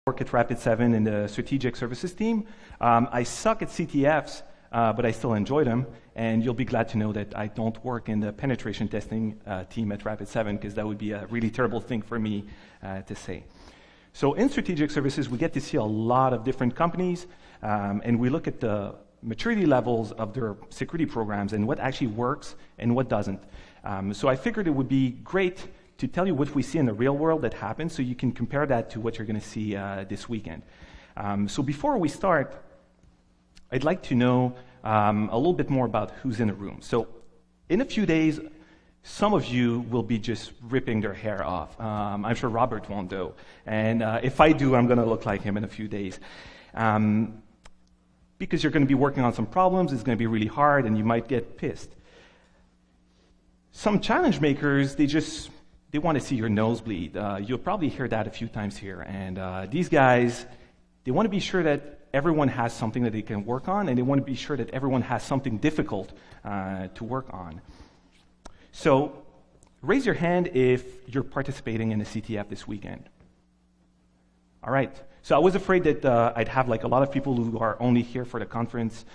work at Rapid7 in the strategic services team. I suck at CTFs, but I still enjoy them. And you'll be glad to know that I don't work in the penetration testing team at Rapid7, because that would be a really terrible thing for me to say. So in strategic services, we get to see a lot of different companies, and we look at the maturity levels of their security programs and what actually works and what doesn't. So I figured it would be great to tell you what we see in the real world that happens, so you can compare that to what you're going to see this weekend. So before we start, I'd like to know a little bit more about who's in the room. So in a few days, some of you will be just ripping their hair off. I'm sure Robert won't do. And if I do, I'm going to look like him in a few days. Because you're going to be working on some problems, it's going to be really hard, and you might get pissed. Some challenge makers, they want to see your nose bleed. You'll probably hear that a few times here. And these guys, they want to be sure that everyone has something that they can work on, and they want to be sure that everyone has something difficult to work on. So raise your hand if you're participating in a CTF this weekend. All right. So I was afraid that I'd have like a lot of people who are only here for the conference,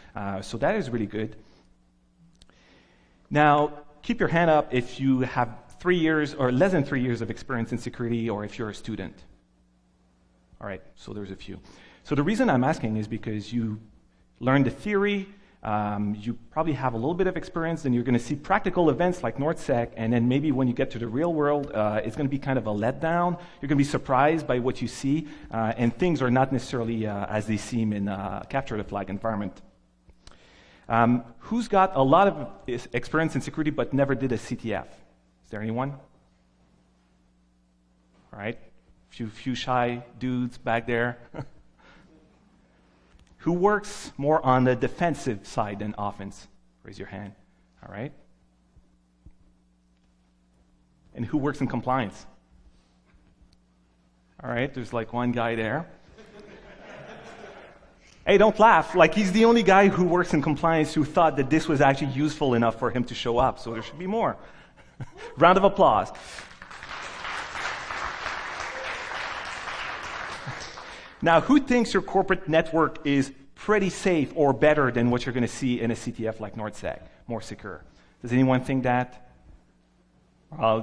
so that is really good. Now, keep your hand up if you have 3 years or less than 3 years of experience in security, or if you're a student. All right, so there's a few. So the reason I'm asking is because you learned the theory, you probably have a little bit of experience, then you're going to see practical events like NorthSec, and then maybe when you get to the real world, it's going to be kind of a letdown. You're going to be surprised by what you see, and things are not necessarily as they seem in a capture the flag environment. Who's got a lot of experience in security but never did a CTF? Is there anyone? All right, few shy dudes back there. Who works more on the defensive side than offense? Raise your hand. All right. And who works in compliance? All right, there's like one guy there. Hey, don't laugh. Like, he's the only guy who works in compliance who thought that this was actually useful enough for him to show up, so there should be more. Round of applause. Now, who thinks your corporate network is pretty safe or better than what you're going to see in a CTF like NorthSec, more secure? Does anyone think that?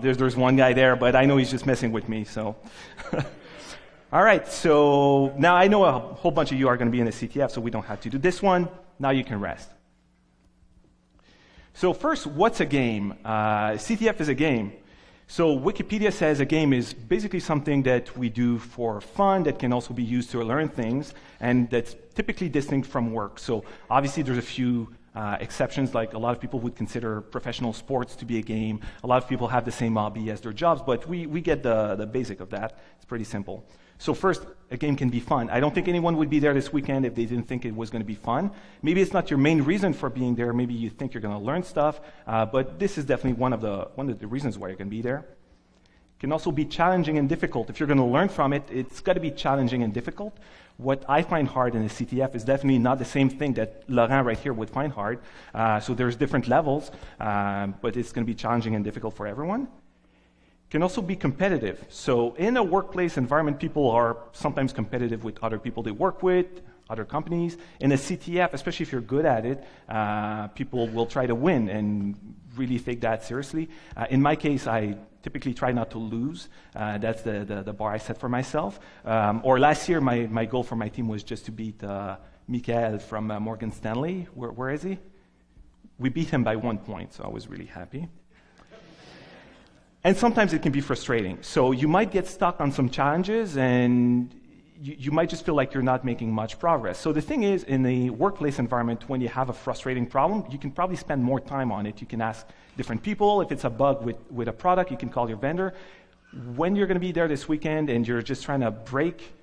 There's one guy there, but I know he's just messing with me, so. All right, so now I know a whole bunch of you are going to be in a CTF, so we don't have to do this one. Now you can rest. So first, what's a game? CTF is a game. So Wikipedia says a game is basically something that we do for fun that can also be used to learn things, and that's typically distinct from work. So obviously there's a few exceptions, like a lot of people would consider professional sports to be a game. A lot of people have the same hobby as their jobs, but we get the basic of that. It's pretty simple. So first, a game can be fun. I don't think anyone would be there this weekend if they didn't think it was going to be fun. Maybe it's not your main reason for being there. Maybe you think you're going to learn stuff, but this is definitely one of the reasons why you're going to be there. It can also be challenging and difficult. If you're going to learn from it, it's got to be challenging and difficult. What I find hard in a CTF is definitely not the same thing that Laurent right here would find hard. So there's different levels, but it's going to be challenging and difficult for everyone. Can also be competitive. So in a workplace environment, people are sometimes competitive with other people they work with, other companies. In a CTF, especially if you're good at it, people will try to win and really take that seriously. In my case, I typically try not to lose. That's the bar I set for myself. Or last year, my goal for my team was just to beat Michael from Morgan Stanley. Where is he? We beat him by 1 point, so I was really happy. And sometimes it can be frustrating. So you might get stuck on some challenges, and you might just feel like you're not making much progress. So the thing is, in a workplace environment, when you have a frustrating problem, you can probably spend more time on it. You can ask different people. If it's a bug with a product, you can call your vendor. When you're going to be there this weekend and you're just trying to break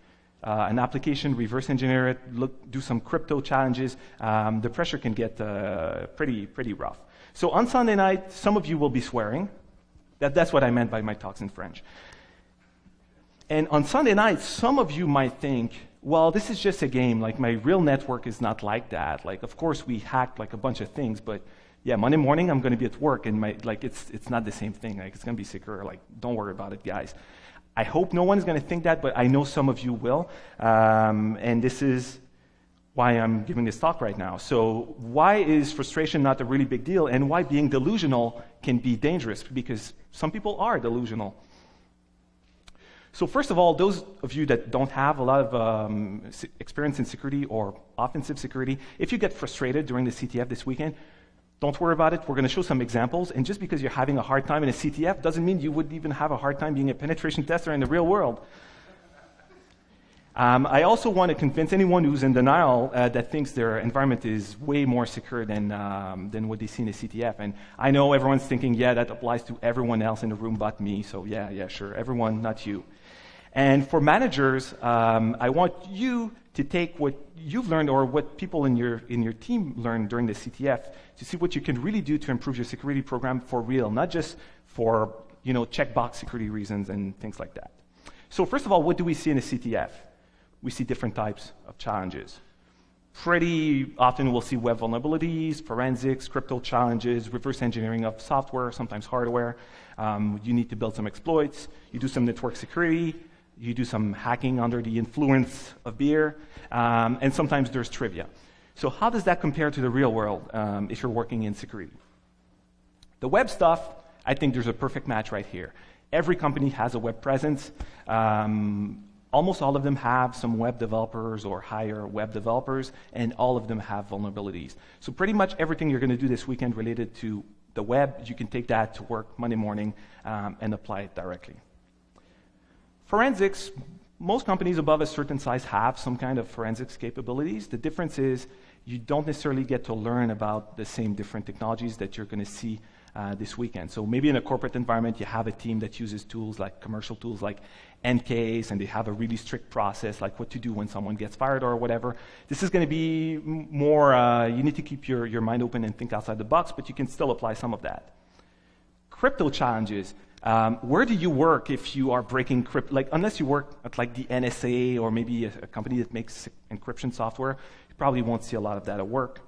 an application, reverse engineer it, do some crypto challenges, the pressure can get pretty rough. So on Sunday night, some of you will be swearing. That's what I meant by my talks in French. And on Sunday night, some of you might think, well, this is just a game. Like, my real network is not like that. Like, of course, we hacked like a bunch of things, but yeah, Monday morning I'm going to be at work, and it's not the same thing. Like, it's going to be secure. Like, don't worry about it, guys. I hope no one is going to think that, but I know some of you will. And this is why I'm giving this talk right now. So why is frustration not a really big deal, and why being delusional can be dangerous? Because some people are delusional. So first of all, those of you that don't have a lot of experience in security or offensive security, if you get frustrated during the CTF this weekend, don't worry about it. We're going to show some examples. And just because you're having a hard time in a CTF doesn't mean you would even have a hard time being a penetration tester in the real world. I also want to convince anyone who's in denial that thinks their environment is way more secure than what they see in a CTF. And I know everyone's thinking, yeah, that applies to everyone else in the room but me. So yeah, sure, everyone, not you. And for managers, I want you to take what you've learned or what people in your team learned during the CTF to see what you can really do to improve your security program for real, not just for checkbox security reasons and things like that. So first of all, what do we see in a CTF? We see different types of challenges. Pretty often we'll see web vulnerabilities, forensics, crypto challenges, reverse engineering of software, sometimes hardware. You need to build some exploits. You do some network security. You do some hacking under the influence of beer. And sometimes there's trivia. So how does that compare to the real world if you're working in security? The web stuff, I think there's a perfect match right here. Every company has a web presence. Almost all of them have some web developers or hire web developers, and all of them have vulnerabilities. So pretty much everything you're going to do this weekend related to the web, you can take that to work Monday morning and apply it directly. Forensics, most companies above a certain size have some kind of forensics capabilities. The difference is you don't necessarily get to learn about the same different technologies that you're going to see this weekend. So maybe in a corporate environment, you have a team that uses tools like commercial tools like NCase, and they have a really strict process like what to do when someone gets fired or whatever. This is going to be more, you need to keep your mind open and think outside the box, but you can still apply some of that. Crypto challenges. Where do you work if you are breaking crypto? Like, unless you work at like the NSA or maybe a company that makes encryption software, you probably won't see a lot of that at work.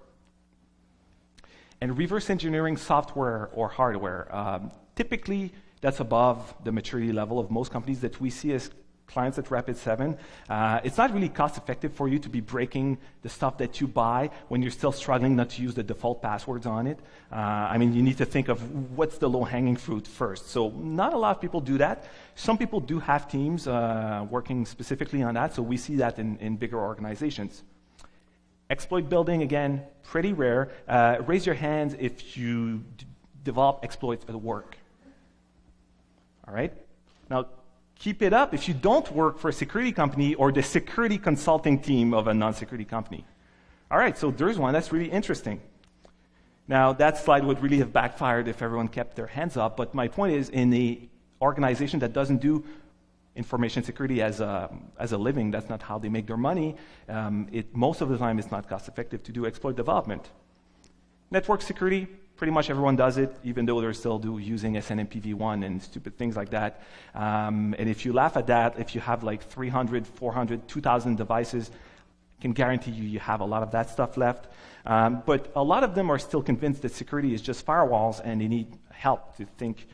And reverse engineering software or hardware. Typically, that's above the maturity level of most companies that we see as clients at Rapid7. It's not really cost effective for you to be breaking the stuff that you buy when you're still struggling not to use the default passwords on it. I mean, you need to think of what's the low-hanging fruit first. So not a lot of people do that. Some people do have teams working specifically on that, so we see that in bigger organizations. Exploit building, again, pretty rare. Raise your hands if you develop exploits at work. All right? Now, keep it up if you don't work for a security company or the security consulting team of a non-security company. All right, so there's one. That's really interesting. Now, that slide would really have backfired if everyone kept their hands up, but my point is, in the organization that doesn't do information security as a living, that's not how they make their money, most of the time it's not cost effective to do exploit development. Network security, pretty much everyone does it, even though they're still using SNMPv1 and stupid things like that. And if you laugh at that, if you have like 300, 400, 2,000 devices, I can guarantee you have a lot of that stuff left. But a lot of them are still convinced that security is just firewalls, and they need help to think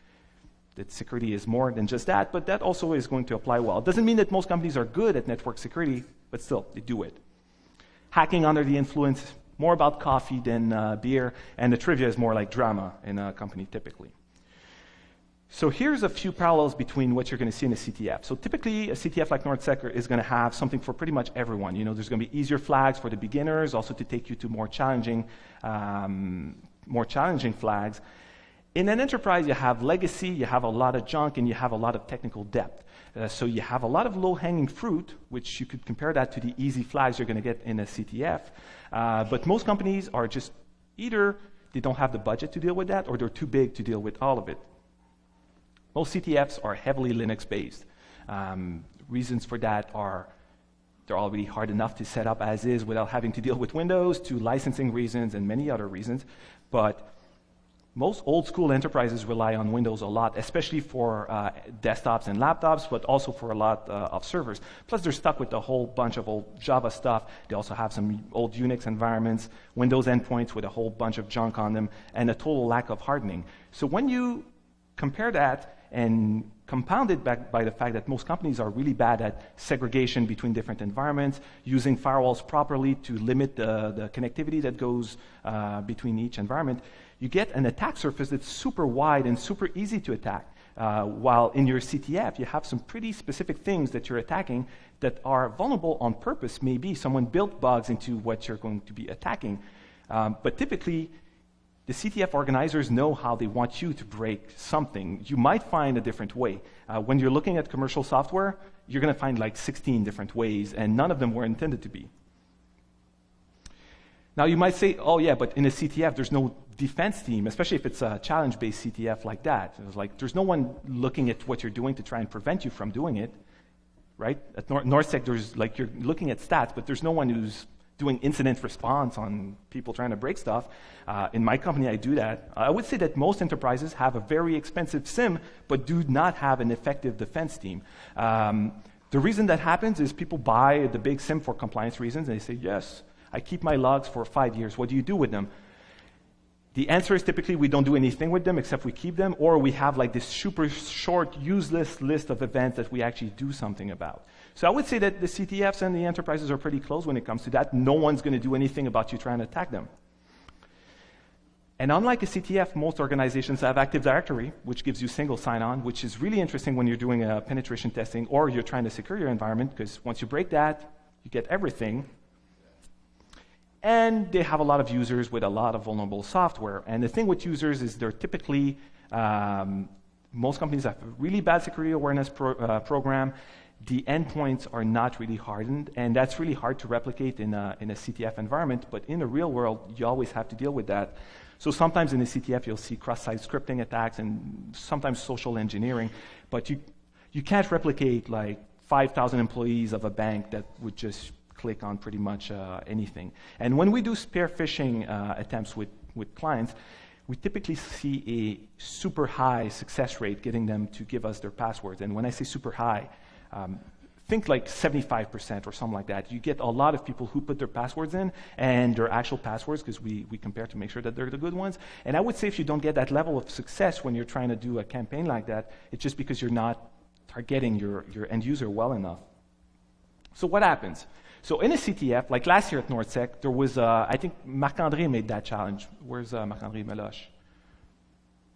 that security is more than just that, but that also is going to apply well. It doesn't mean that most companies are good at network security, but still, they do it. Hacking under the influence, more about coffee than beer, and the trivia is more like drama in a company typically. So here's a few parallels between what you're going to see in a CTF. So typically, a CTF like NorthSec is going to have something for pretty much everyone. You know, there's going to be easier flags for the beginners, also to take you to more challenging flags. In an enterprise, you have legacy, you have a lot of junk, and you have a lot of technical depth. So you have a lot of low-hanging fruit, which you could compare that to the easy flags you're going to get in a CTF. But most companies are just either they don't have the budget to deal with that, or they're too big to deal with all of it. Most CTFs are heavily Linux-based. Reasons for that are they're already hard enough to set up as is without having to deal with Windows, to licensing reasons, and many other reasons. But most old-school enterprises rely on Windows a lot, especially for desktops and laptops, but also for a lot of servers. Plus, they're stuck with a whole bunch of old Java stuff. They also have some old Unix environments, Windows endpoints with a whole bunch of junk on them, and a total lack of hardening. So when you compare that, and compounded by the fact that most companies are really bad at segregation between different environments, using firewalls properly to limit the connectivity that goes between each environment, you get an attack surface that's super wide and super easy to attack. While in your CTF, you have some pretty specific things that you're attacking that are vulnerable on purpose. Maybe someone built bugs into what you're going to be attacking. But typically, the CTF organizers know how they want you to break something. You might find a different way. When you're looking at commercial software, you're going to find like 16 different ways, and none of them were intended to be. Now, you might say, oh, yeah, but in a CTF, there's no defense team, especially if it's a challenge-based CTF like that. It's like, there's no one looking at what you're doing to try and prevent you from doing it, right? At NorthSec, there's like, you're looking at stats, but there's no one who's doing incident response on people trying to break stuff. In my company, I do that. I would say that most enterprises have a very expensive SIM, but do not have an effective defense team. The reason that happens is people buy the big SIM for compliance reasons, and they say, yes, I keep my logs for 5 years. What do you do with them? The answer is typically we don't do anything with them except we keep them, or we have like this super short, useless list of events that we actually do something about. So I would say that the CTFs and the enterprises are pretty close when it comes to that. No one's going to do anything about you trying to attack them. And unlike a CTF, most organizations have Active Directory, which gives you single sign-on, which is really interesting when you're doing penetration testing or you're trying to secure your environment, because once you break that, you get everything. And they have a lot of users with a lot of vulnerable software. And the thing with users is they're typically, most companies have a really bad security awareness program. The endpoints are not really hardened, and that's really hard to replicate in a CTF environment. But in the real world, you always have to deal with that. So sometimes in the CTF, you'll see cross-site scripting attacks and sometimes social engineering. But you can't replicate like 5,000 employees of a bank that would just click on pretty much anything. And when we do spear phishing attempts with clients, we typically see a super high success rate getting them to give us their passwords. And when I say super high, think like 75% or something like that. You get a lot of people who put their passwords in and their actual passwords, because we compare to make sure that they're the good ones. And I would say if you don't get that level of success when you're trying to do a campaign like that, it's just because you're not targeting your end user well enough. So what happens? So in a CTF, like last year at NorthSec, there was, I think Marc-André made that challenge. Where's Marc-André Meloche?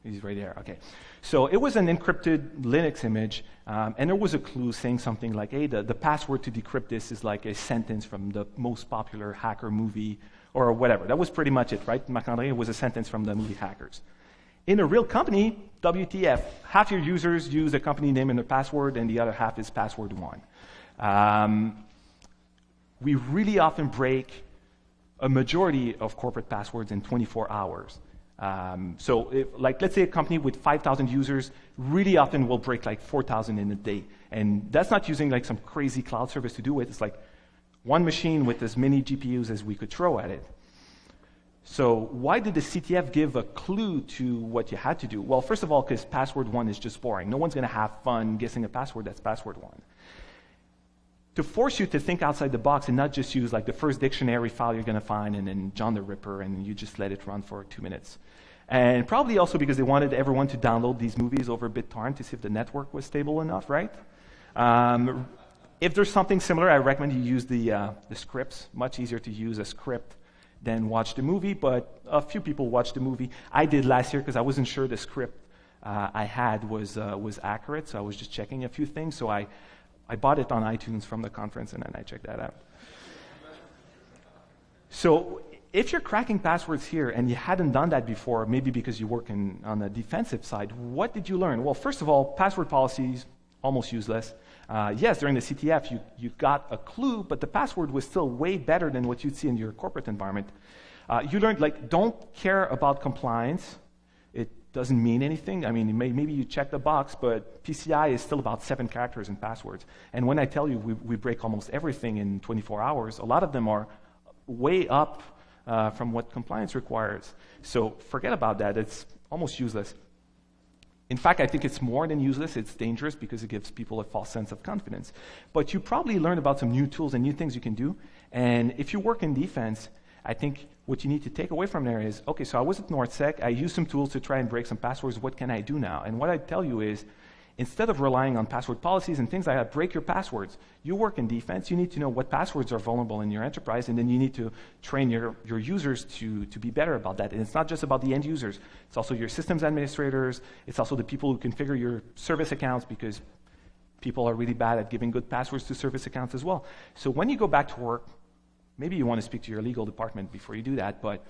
He's right there, okay. So it was an encrypted Linux image, and there was a clue saying something like, hey, the password to decrypt this is like a sentence from the most popular hacker movie, or whatever. That was pretty much it, right? Marc-André was a sentence from the movie Hackers. In a real company, WTF, half your users use a company name in their password, and the other half is password one. We really often break a majority of corporate passwords in 24 hours. So let's say a company with 5,000 users really often will break like 4,000 in a day. And that's not using like some crazy cloud service to do it. It's like one machine with as many GPUs as we could throw at it. So why did the CTF give a clue to what you had to do? Well, first of all, because password one is just boring. No one's going to have fun guessing a password that's password one. To force you to think outside the box and not just use like the first dictionary file you're going to find and then John the Ripper and you just let it run for 2 minutes. And probably also because they wanted everyone to download these movies over BitTorrent to see if the network was stable enough, right? If there's something similar, I recommend you use the scripts. Much easier to use a script than watch the movie, but a few people watched the movie. I did last year because I wasn't sure the script I had was accurate, so I was just checking a few things. So I bought it on iTunes from the conference, and then I checked that out. So if you're cracking passwords here and you hadn't done that before, maybe because you work on the defensive side, what did you learn? Well, first of all, password policies, almost useless. Yes, during the CTF, you got a clue, but the password was still way better than what you'd see in your corporate environment. You learned, like, don't care about compliance. It doesn't mean anything. I mean, maybe you check the box, but PCI is still about 7 characters in passwords. And when I tell you we break almost everything in 24 hours, a lot of them are way up from what compliance requires. So forget about that. It's almost useless. In fact, I think it's more than useless. It's dangerous because it gives people a false sense of confidence. But you probably learned about some new tools and new things you can do. And if you work in defense, I think what you need to take away from there is, okay, so I was at NorthSec, I used some tools to try and break some passwords, what can I do now? And what I tell you is, instead of relying on password policies and things like that, break your passwords. You work in defense, you need to know what passwords are vulnerable in your enterprise, and then you need to train your users to be better about that. And it's not just about the end users, it's also your systems administrators, it's also the people who configure your service accounts, because people are really bad at giving good passwords to service accounts as well. So when you go back to work, maybe you want to speak to your legal department before you do that, but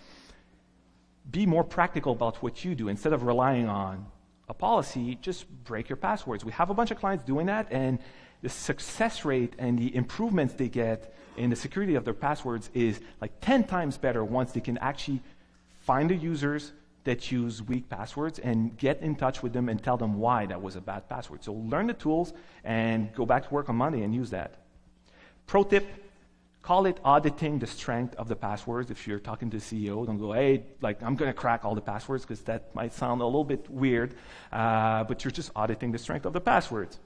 be more practical about what you do. Instead of relying on a policy, just break your passwords. We have a bunch of clients doing that, and the success rate and the improvements they get in the security of their passwords is like 10 times better once they can actually find the users that use weak passwords and get in touch with them and tell them why that was a bad password. So learn the tools and go back to work on Monday and use that. Pro tip, call it auditing the strength of the passwords. If you're talking to the CEO, don't go, hey, like I'm going to crack all the passwords, because that might sound a little bit weird, but you're just auditing the strength of the passwords.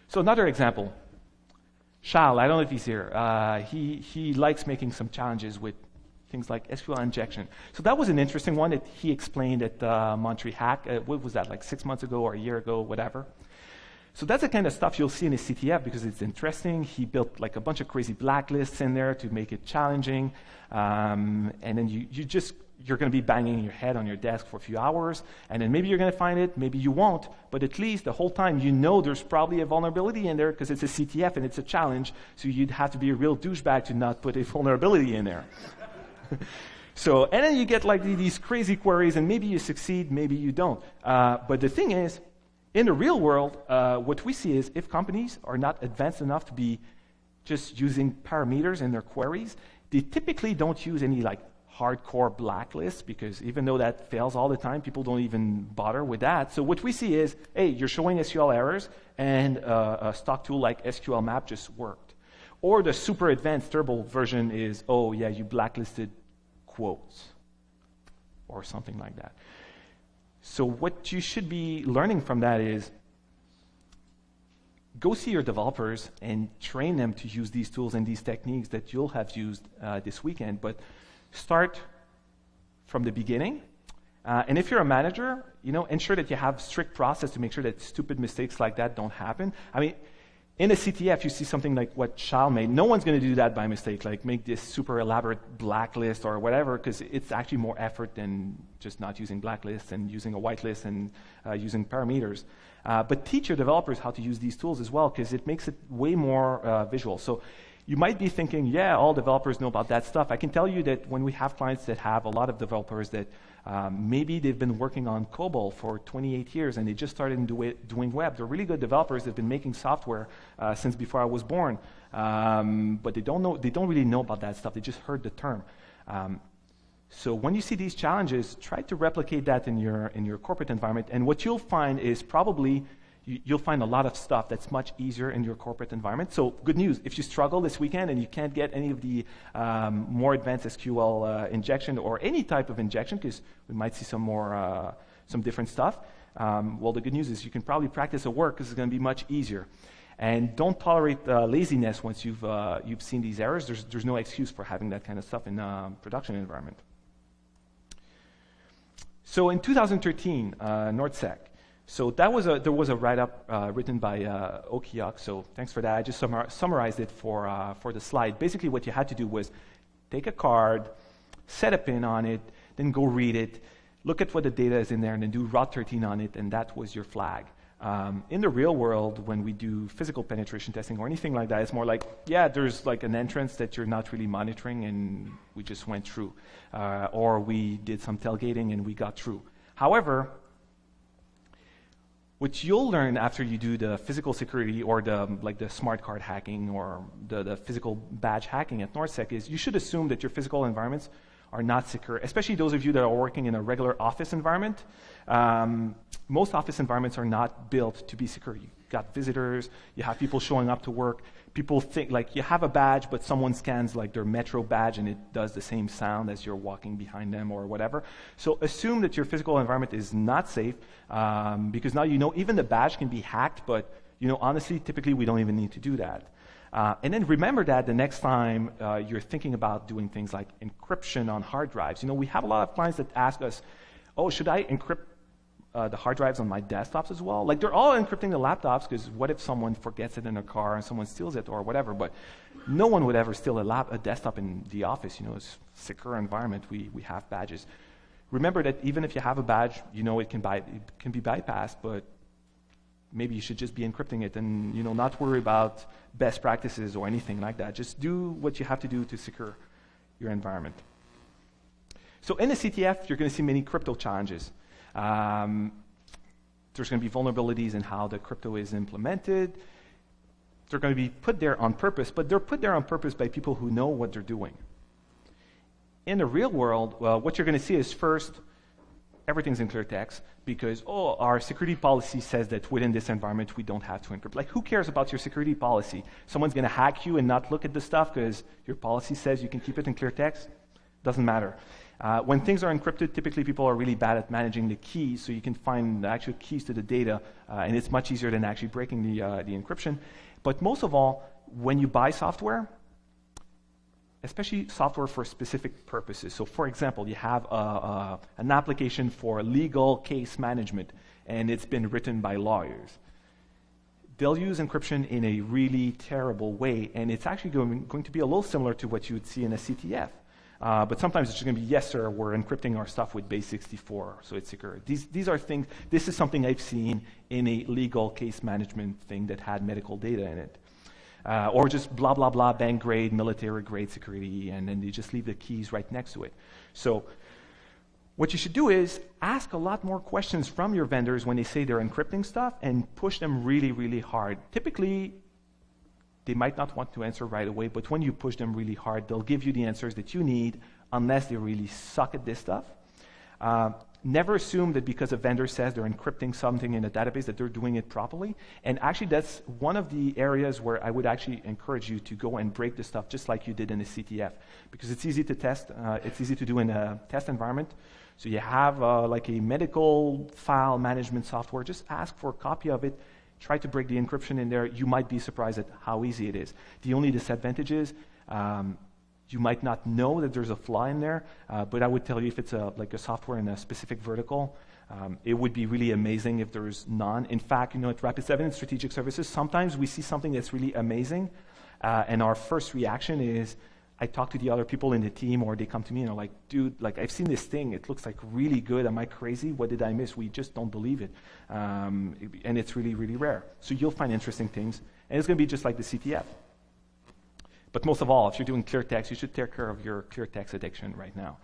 So another example, Charles, I don't know if he's here. He likes making some challenges with things like SQL injection. So that was an interesting one that he explained at Monterey Hack. What was that, like 6 months ago or a year ago, whatever. So that's the kind of stuff you'll see in a CTF because it's interesting. He built like a bunch of crazy blacklists in there to make it challenging. And then you're going to be banging your head on your desk for a few hours, and then maybe you're going to find it, maybe you won't, but at least the whole time you know there's probably a vulnerability in there because it's a CTF and it's a challenge, so you'd have to be a real douchebag to not put a vulnerability in there. So, and then you get like these crazy queries, and maybe you succeed, maybe you don't. But the thing is, in the real world, what we see is if companies are not advanced enough to be just using parameters in their queries, they typically don't use any like hardcore blacklists, because even though that fails all the time, people don't even bother with that. So what we see is, hey, you're showing SQL errors, and a stock tool like SQL map just worked. Or the super advanced turbo version is, oh yeah, you blacklisted quotes, or something like that. So what you should be learning from that is, go see your developers and train them to use these tools and these techniques that you'll have used this weekend, but start from the beginning. And if you're a manager, ensure that you have strict process to make sure that stupid mistakes like that don't happen. I mean, in a CTF, you see something like what Charles made. No one's going to do that by mistake, like make this super elaborate blacklist or whatever, because it's actually more effort than just not using blacklists and using a whitelist and using parameters. But teach your developers how to use these tools as well, because it makes it way more visual. So you might be thinking, yeah, all developers know about that stuff. I can tell you that when we have clients that have a lot of developers that maybe they've been working on COBOL for 28 years and they just started doing web. They're really good developers. They've been making software since before I was born, but they don't really know about that stuff. They just heard the term. So when you see these challenges, try to replicate that in your corporate environment. And what you'll find is probably you'll find a lot of stuff that's much easier in your corporate environment. So good news, if you struggle this weekend and you can't get any of the more advanced SQL injection or any type of injection, because we might see some different stuff, well, the good news is you can probably practice at work because it's going to be much easier. And don't tolerate laziness once you've seen these errors. There's no excuse for having that kind of stuff in a production environment. So in 2013, NorthSec. So there was a write-up written by Okiok, so thanks for that. I just summarized it for the slide. Basically what you had to do was take a card, set a pin on it, then go read it, look at what the data is in there, and then do Rot 13 on it, and that was your flag. In the real world, when we do physical penetration testing or anything like that, it's more like, yeah, there's like an entrance that you're not really monitoring, and we just went through. Or we did some tailgating, and we got through. However, what you'll learn after you do the physical security or the smart card hacking or the physical badge hacking at NorthSec is you should assume that your physical environments are not secure, especially those of you that are working in a regular office environment. Most office environments are not built to be secure. You've got visitors, you have people showing up to work. People think, like, you have a badge, but someone scans like their Metro badge and it does the same sound as you're walking behind them or whatever. So assume that your physical environment is not safe, because now you know even the badge can be hacked, but honestly, typically we don't even need to do that. And then remember that the next time you're thinking about doing things like encryption on hard drives. We have a lot of clients that ask us, oh, should I encrypt the hard drives on my desktops as well? Like, they're all encrypting the laptops, because what if someone forgets it in a car and someone steals it or whatever? But no one would ever steal a desktop in the office. It's a secure environment. We have badges. Remember that even if you have a badge, it can be bypassed, but maybe you should just be encrypting it and not worry about best practices or anything like that. Just do what you have to do to secure your environment. So in the CTF, you're going to see many crypto challenges. There's going to be vulnerabilities in how the crypto is implemented. They're going to be put there on purpose, but they're put there on purpose by people who know what they're doing. In the real world, what you're going to see is, first, everything's in clear text, because, our security policy says that within this environment we don't have to encrypt. Like, who cares about your security policy? Someone's going to hack you and not look at the stuff because your policy says you can keep it in clear text? Doesn't matter. When things are encrypted, typically people are really bad at managing the keys, so you can find the actual keys to the data, and it's much easier than actually breaking the encryption. But most of all, when you buy software, especially software for specific purposes. So, for example, you have an application for legal case management, and it's been written by lawyers. They'll use encryption in a really terrible way, and it's actually going to be a little similar to what you would see in a CTF. But sometimes it's just going to be, yes, sir, we're encrypting our stuff with base 64, so it's secure. These are things, this is something I've seen in a legal case management thing that had medical data in it. Or just blah, blah, blah, bank grade, military grade security, and then they just leave the keys right next to it. So what you should do is ask a lot more questions from your vendors when they say they're encrypting stuff, and push them really, really hard. Typically, they might not want to answer right away, but when you push them really hard, they'll give you the answers that you need, unless they really suck at this stuff. Never assume that because a vendor says they're encrypting something in a database that they're doing it properly. And actually, that's one of the areas where I would actually encourage you to go and break the stuff just like you did in a CTF, because it's easy to test. It's easy to do in a test environment. So you have like a medical file management software. Just ask for a copy of it. Try to break the encryption in there. You might be surprised at how easy it is. The only disadvantage is you might not know that there's a flaw in there, but I would tell you, if it's like a software in a specific vertical, it would be really amazing if there's none. In fact, at Rapid7 and Strategic Services, sometimes we see something that's really amazing, and our first reaction is, I talk to the other people in the team, or they come to me and are like, dude, like, I've seen this thing. It looks like really good. Am I crazy? What did I miss? We just don't believe it. And it's really, really rare. So you'll find interesting things, and it's going to be just like the CTF. But most of all, if you're doing clear text, you should take care of your clear text addiction right now.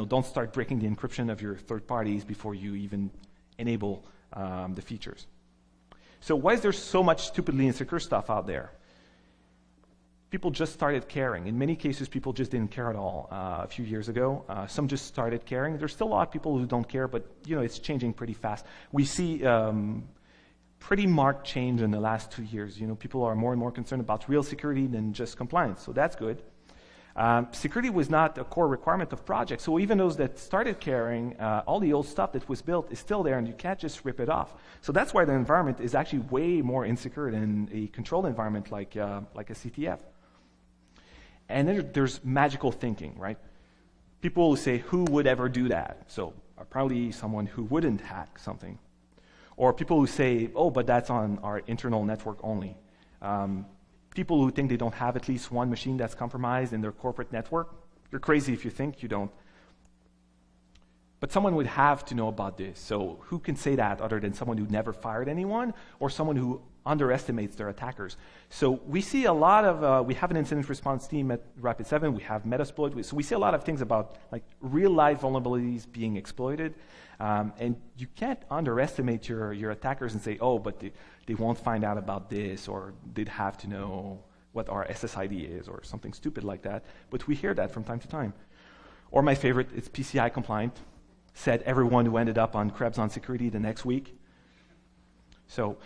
Don't start breaking the encryption of your third parties before you even enable the features. So why is there so much stupidly insecure stuff out there? People just started caring. In many cases, people just didn't care at all a few years ago. Some just started caring. There's still a lot of people who don't care, but it's changing pretty fast. We see pretty marked change in the last 2 years. People are more and more concerned about real security than just compliance, so that's good. Security was not a core requirement of projects, so even those that started caring, all the old stuff that was built is still there, and you can't just rip it off. So that's why the environment is actually way more insecure than a controlled environment like a CTF. And then there's magical thinking, right? People will say, who would ever do that? So probably someone who wouldn't hack something. Or people who say, oh, but that's on our internal network only. People who think they don't have at least one machine that's compromised in their corporate network. You're crazy if you think you don't. But someone would have to know about this. So who can say that other than someone who never fired anyone, or someone who underestimates their attackers? So we see a lot of, we have an incident response team at Rapid7, we have Metasploit, so we see a lot of things about like real-life vulnerabilities being exploited, and you can't underestimate your attackers and say, oh, but they won't find out about this, or they'd have to know what our SSID is, or something stupid like that, but we hear that from time to time. Or my favorite, it's PCI compliant, said everyone who ended up on Krebs on security the next week. So,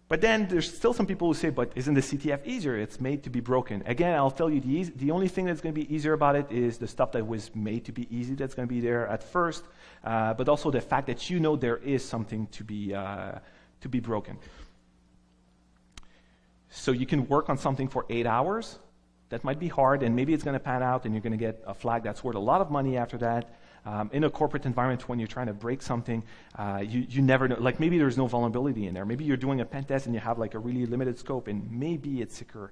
but then there's still some people who say, but isn't the CTF easier? It's made to be broken. Again, I'll tell you, the only thing that's going to be easier about it is the stuff that was made to be easy that's going to be there at first, but also the fact that there is something to be broken. So you can work on something for 8 hours. That might be hard, and maybe it's going to pan out, and you're going to get a flag that's worth a lot of money after that. In a corporate environment, when you're trying to break something, you never know. Like maybe there's no vulnerability in there. Maybe you're doing a pen test and you have like a really limited scope, and maybe it's secure.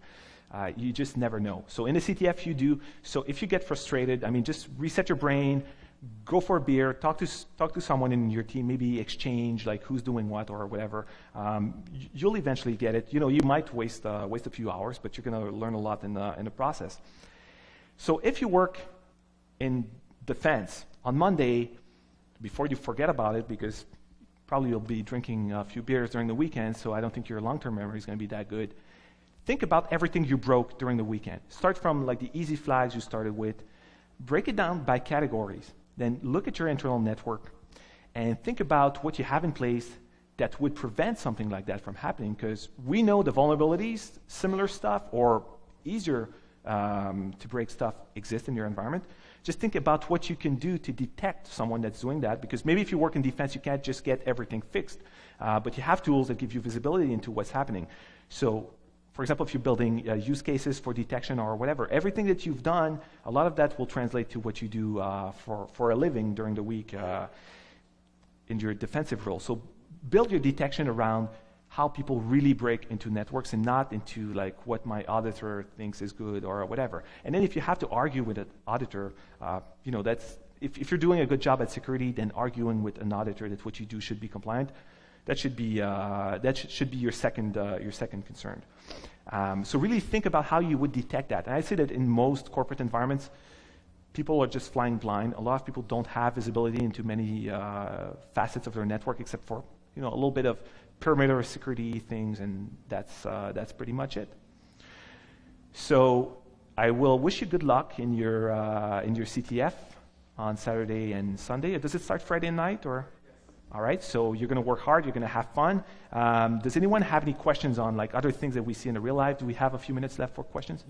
You just never know. So in the CTF, you do. So if you get frustrated, I mean, just reset your brain, go for a beer, talk to someone in your team, maybe exchange like who's doing what or whatever. You'll eventually get it. You know, you might waste a few hours, but you're going to learn a lot in the process. So if you work in defense on Monday, before you forget about it, because probably you'll be drinking a few beers during the weekend, so I don't think your long-term memory is going to be that good. Think about everything you broke during the weekend. Start from like the easy flags you started with. Break it down by categories. Then look at your internal network and think about what you have in place that would prevent something like that from happening, because we know the vulnerabilities, similar stuff, or easier to break stuff exist in your environment. Just think about what you can do to detect someone that's doing that, because maybe if you work in defense, you can't just get everything fixed, but you have tools that give you visibility into what's happening. So, for example, if you're building use cases for detection or whatever, everything that you've done, a lot of that will translate to what you do for a living during the week in your defensive role. So build your detection around how people really break into networks and not into like what my auditor thinks is good or whatever. And then if you have to argue with an auditor, you know, that's if you're doing a good job at security, then arguing with an auditor that what you do should be compliant, that should be your second concern. So really think about how you would detect that. And I say that in most corporate environments, people are just flying blind. A lot of people don't have visibility into many facets of their network, except for a little bit of perimeter security things, and that's pretty much it. So I will wish you good luck in your CTF on Saturday and Sunday. Does it start Friday night or? All right, so you're going to work hard, you're going to have fun. Does anyone have any questions on like other things that we see in the real life? Do we have a few minutes left for questions?